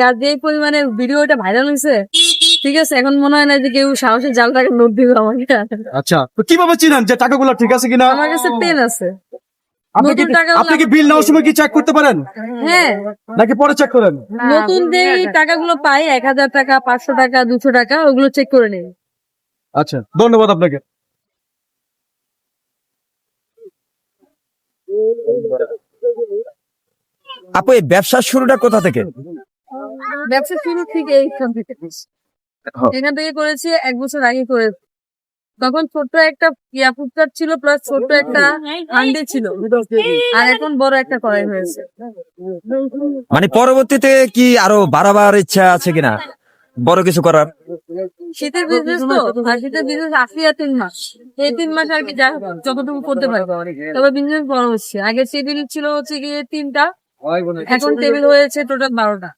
আর যে পরিমাণে ভিডিওটা ভাইরাল হয়েছে, ঠিক আছে, এখন মনে হয় না যে কেউ সাহসের জাল টাকা নোট দিবে আমাকে। আচ্ছা, তো কিভাবে চিনেন যে টাকাগুলো ঠিক আছে কিনা? আমার কাছে পেন আছে। আপনি কি নতুন টাকা আপনি কি বিল নেওয়ার সময় কি চেক করতে পারেন হ্যাঁ, নাকি পরে চেক করেন? নতুন যে টাকাগুলো পাই 1000 টাকা, 500 টাকা, 200 টাকা, ওগুলো চেক করে নেই। আচ্ছা, ধন্যবাদ আপনাকে। আপু, এই ব্যবসার শুরুটা কোথা থেকে? ব্যবসা শুরু থেকে এইখান থেকে, এখান থেকে করেছি 1 বছর আগে করে। তখন ছোট্ট একটা ফুটপাত ছিল, প্লাস ছোট্ট একটা হান্ডি ছিল, আর এখন বড় একটা কড়াই হয়েছে। মানে পরবর্তীতে কি আরো বাড়াবার ইচ্ছা আছে কিনা, বড় কিছু করার? শীতের বিজনেস তো, আর শীতের বিজনেস আসি আর 3 মাস, এই 3 মাস আর কি যা যতটুকু করতে পারবো। তবে বিজনেস বড় হচ্ছে। আগে টেবিল ছিল হচ্ছে গিয়ে 3টা, এখন টেবিল হয়েছে টোটাল 12টা।